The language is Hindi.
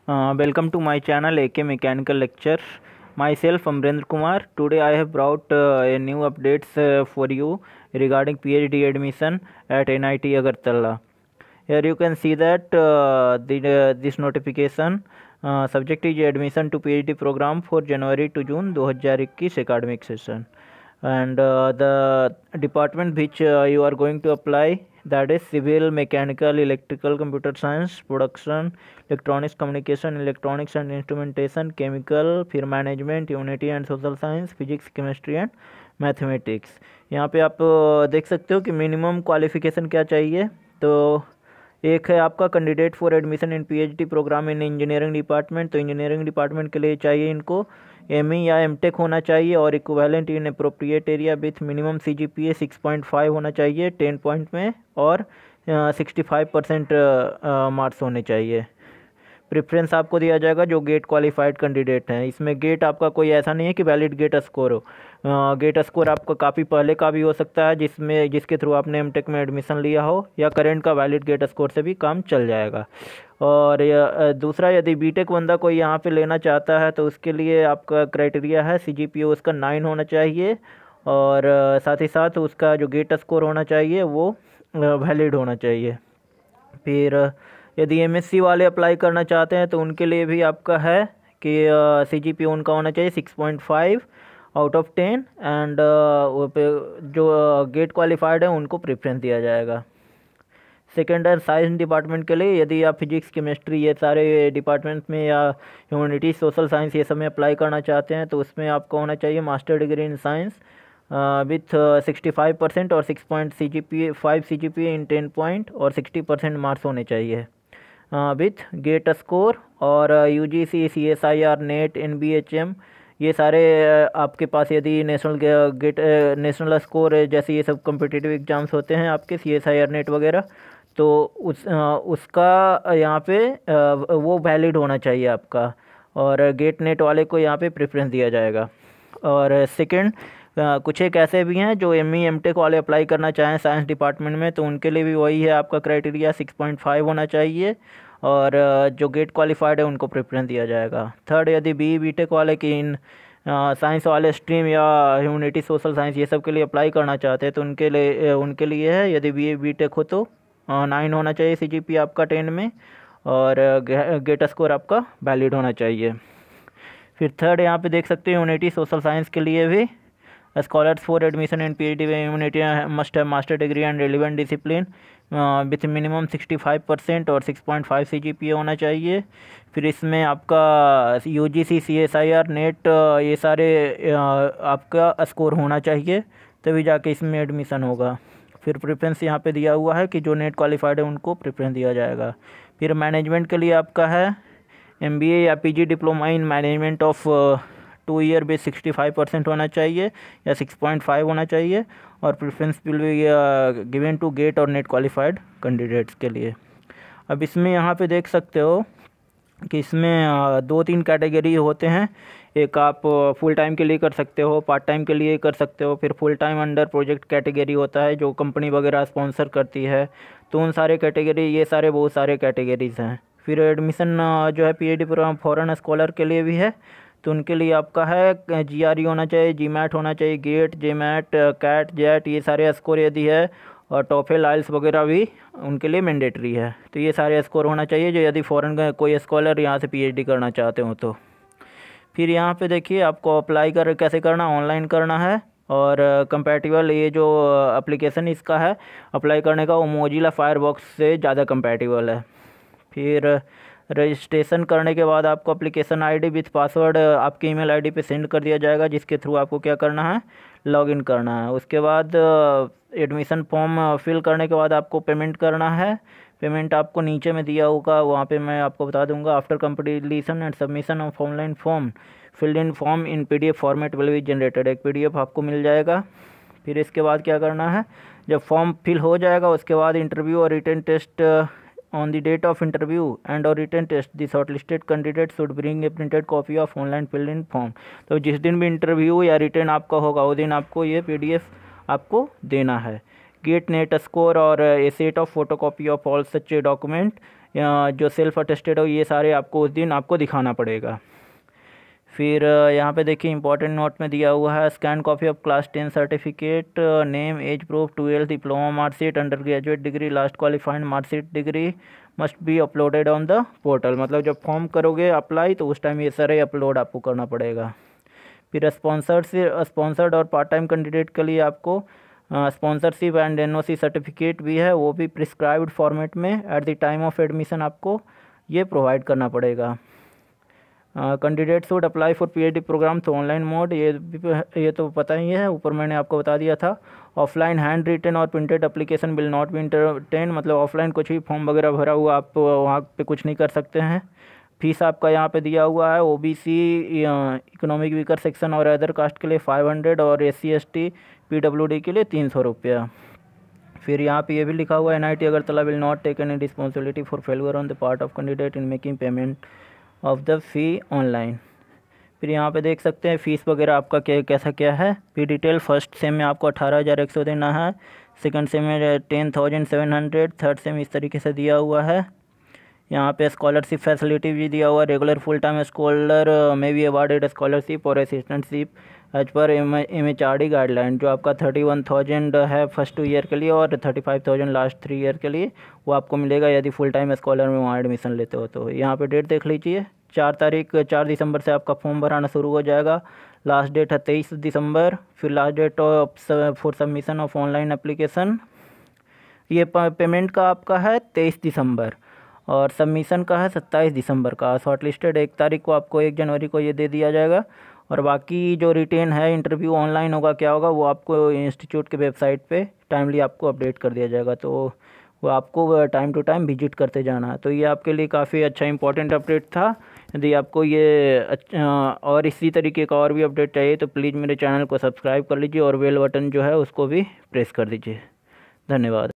Welcome to my channel AK Mechanical Lecture. Myself Amrendra Kumar. Today I have brought a new updates for you regarding PhD admission at NIT Agartala. Here you can see that this notification subject is admission to PhD program for January to June 2021 academic session, and the department which you are going to apply, that is civil, mechanical, electrical, computer science, production, electronics, communication, electronics and instrumentation, chemical, फिर management, unity and social science, physics, chemistry and mathematics. यहाँ पे आप देख सकते हो कि मिनिमम क्वालिफिकेशन क्या चाहिए। तो एक है आपका candidate for admission in PhD program in engineering department. तो इंजीनियरिंग डिपार्टमेंट के लिए चाहिए इनको एमई या एमटेक होना चाहिए और equivalent in appropriate area with minimum CGPA 6.5 होना चाहिए 10 पॉइंट में, और 65% मार्क्स होने चाहिए। प्रेफरेंस आपको दिया जाएगा जो गेट क्वालिफाइड कैंडिडेट हैं। इसमें गेट आपका कोई ऐसा नहीं है कि वैलिड गेट स्कोर हो। गेट स्कोर आपका काफ़ी पहले का भी हो सकता है जिसके थ्रू आपने एमटेक में एडमिशन लिया हो, या करंट का वैलिड गेट स्कोर से भी काम चल जाएगा। और दूसरा, यदि बीटेक बंदा कोई यहाँ पे लेना चाहता है तो उसके लिए आपका क्राइटेरिया है सीजीपीए उसका 9 होना चाहिए, और साथ ही साथ उसका जो गेट स्कोर होना चाहिए वो वैलिड होना चाहिए। फिर यदि एमएससी वाले अप्लाई करना चाहते हैं तो उनके लिए भी आपका है कि सीजीपीए उनका होना चाहिए 6.5 आउट ऑफ 10, एंड जो गेट क्वालिफाइड है उनको प्रेफरेंस दिया जाएगा। सेकेंड है साइंस डिपार्टमेंट के लिए, यदि आप फिजिक्स, केमिस्ट्री ये सारे डिपार्टमेंट में या ह्यूमैनिटी, सोशल साइंस ये सब में अप्लाई करना चाहते हैं तो उसमें आपको होना चाहिए master degree in science with 65% और 5 CGPA इन 10 पॉइंट और 60% मार्क्स होने चाहिए विथ गेट स्कोर। और यूजीसी, CSIR, नेट, NBHM ये सारे आपके पास यदि नेशनल स्कोर जैसे ये सब कम्पिटिटिव एग्जाम्स होते हैं आपके CSIR, नेट वगैरह, तो उसका यहाँ पे वो वैलिड होना चाहिए आपका, और गेट नेट वाले को यहाँ पे प्रेफरेंस दिया जाएगा। और सेकंड, कुछ एक ऐसे भी हैं जो एमई एमटेक वाले अप्लाई करना चाहें साइंस डिपार्टमेंट में, तो उनके लिए भी वही है आपका क्राइटेरिया 6.5 होना चाहिए, और जो गेट क्वालिफाइड है उनको प्रेफरेंस दिया जाएगा। थर्ड, यदि बीटेक वाले की इन साइंस वाले स्ट्रीम या ह्यूमैनिटी, सोशल साइंस ये सब के लिए अप्लाई करना चाहते हैं तो उनके लिए है, यदि बीटेक हो तो 9 होना चाहिए सीजीपीए आपका 10 में, और गेट स्कोर आपका वैलिड होना चाहिए। फिर थर्ड, यहाँ पे देख सकते हैं ह्यूमैनिटी, सोशल साइंस के लिए भी scholars for admission in PhD humanity must have master degree and relevant discipline with minimum 65% और 6.5 CGPA होना चाहिए। फिर इसमें आपका UGC, CSIR, नेट ये सारे आपका स्कोर होना चाहिए, तभी जाके इसमें एडमिशन होगा। फिर प्रेफरेंस यहाँ पे दिया हुआ है कि जो नेट क्वालिफाइड है उनको प्रेफरेंस दिया जाएगा। फिर मैनेजमेंट के लिए आपका है MBA या PG diploma in management of 2 year में 65% होना चाहिए या 6.5 होना चाहिए, और preference will be given to GATE और नेट क्वालिफाइड कैंडिडेट्स के लिए। अब इसमें यहाँ पे देख सकते हो कि इसमें 2-3 कैटेगरी होते हैं। एक आप फुल टाइम के लिए कर सकते हो, पार्ट टाइम के लिए कर सकते हो, फिर full time under project category होता है जो कंपनी वगैरह स्पॉन्सर करती है, तो उन सारे कैटेगरी, ये सारे बहुत सारे कैटेगरीज़ हैं। फिर एडमिशन जो है PhD प्रोग्राम फॉरेन स्कॉलर के लिए भी है, तो उनके लिए आपका है GRE होना चाहिए, GMAT होना चाहिए, गेट, JMAT, कैट, जेट ये सारे स्कोर यदि है, और टॉफेल, आइल्स वगैरह भी उनके लिए मैंडेटरी है। तो ये सारे स्कोर होना चाहिए जो यदि फॉरेन का कोई स्कॉलर यहाँ से PhD करना चाहते हो तो। फिर यहाँ पे देखिए आपको अप्लाई कैसे करना, ऑनलाइन करना है, और कंपैटिबल ये जो एप्लीकेशन इसका है अप्लाई करने का वो मोजिला फायरफॉक्स से ज़्यादा कंपैटिबल है। फिर रजिस्ट्रेशन करने के बाद आपको एप्लीकेशन आईडी विथ पासवर्ड आपके ईमेल आईडी पे सेंड कर दिया जाएगा, जिसके थ्रू आपको क्या करना है, लॉगिन करना है। उसके बाद एडमिशन फॉर्म फिल करने के बाद आपको पेमेंट करना है। पेमेंट आपको नीचे में दिया होगा, वहाँ पे मैं आपको बता दूंगा। After completion and submission of online form filled in form in PDF format will be generated, एक PDF आपको मिल जाएगा। फिर इसके बाद क्या करना है, जब फॉर्म फिल हो जाएगा उसके बाद इंटरव्यू और written test on the date of interview and or written test the shortlisted candidate should bring a printed copy of online filled in form। तो जिस दिन भी इंटरव्यू या रिटर्न आपका होगा उस दिन आपको ये PDF आपको देना है। गेट नेट स्कोर और a set of photocopy of all such document जो सेल्फ अटेस्टेड हो, ये सारे आपको उस दिन आपको दिखाना पड़ेगा। फिर यहाँ पे देखिए इंपॉर्टेंट नोट में दिया हुआ है, scan copy of class 10 certificate, name, age proof, 12th diploma marksheet, under graduate degree, last qualified marksheet degree must be uploaded on the portal. मतलब जब फॉर्म करोगे अप्लाई तो उस टाइम ये सारे अपलोड आपको करना पड़ेगा। फिर स्पॉन्सर्ड और पार्ट टाइम कैंडिडेट के लिए आपको स्पॉन्सरशिप एंड NOC सर्टिफिकेट भी है, वो भी प्रिस्क्राइब्ड फॉर्मेट में at the time of admission आपको ये प्रोवाइड करना पड़ेगा। Candidate should apply for PhD program तो ऑनलाइन मोड, ये तो पता ही है, ऊपर मैंने आपको बता दिया था। ऑफलाइन हैंड रिटन और printed application will not be entertain, मतलब ऑफलाइन कुछ भी फॉर्म वगैरह भरा हुआ आप वहाँ पे कुछ नहीं कर सकते हैं। फीस आपका यहाँ पे दिया हुआ है, OBC इकोनॉमिक वीकर सेक्शन और अदर कास्ट के लिए 500 और SC ST PWD के लिए 300 रुपया। फिर यहाँ पे ये भी लिखा हुआ है, NIT Agartala will not take any responsibility for failure on the part of candidate in making payment of the fee online. फिर यहाँ पे देख सकते हैं फ़ीस वगैरह आपका कैसा क्या है। फिर डिटेल, फर्स्ट सेम में आपको 18,100 देना है, सेकंड सेम में 10,700, थर्ड सेम इस तरीके से दिया हुआ है। यहाँ पे स्कॉलरशिप फैसिलिटी भी दिया हुआ है, रेगुलर फुल टाइम स्कॉलर में भी अवार्डेड स्कॉलरशिप और assistantship as per MHRD guideline. जो आपका 31,000 है फर्स्ट 2 ईयर के लिए और 35,000 लास्ट 3 ईयर के लिए, वो आपको मिलेगा यदि फुल टाइम स्कॉलर में वहाँ एडमिशन लेते हो तो। यहाँ पे डेट देख लीजिए, 4 दिसंबर से आपका फॉर्म भराना शुरू हो जाएगा। लास्ट डेट है 23 दिसंबर। फिर last date for submission of online application, ये पेमेंट का आपका है 23 दिसंबर और सबमिशन का है 27 दिसंबर का। शॉर्ट लिस्टेड 1 तारीख को आपको 1 जनवरी को ये दे दिया जाएगा। और बाकी जो रिटेन है इंटरव्यू ऑनलाइन होगा क्या होगा वो आपको इंस्टीट्यूट के वेबसाइट पे टाइमली आपको अपडेट कर दिया जाएगा, तो वो आपको टाइम टू टाइम विजिट करते जाना है। तो ये आपके लिए काफ़ी अच्छा इंपॉर्टेंट अपडेट था। यदि आपको ये और इसी तरीके का और भी अपडेट चाहिए तो प्लीज़ मेरे चैनल को सब्सक्राइब कर लीजिए और बेल बटन जो है उसको भी प्रेस कर दीजिए। धन्यवाद।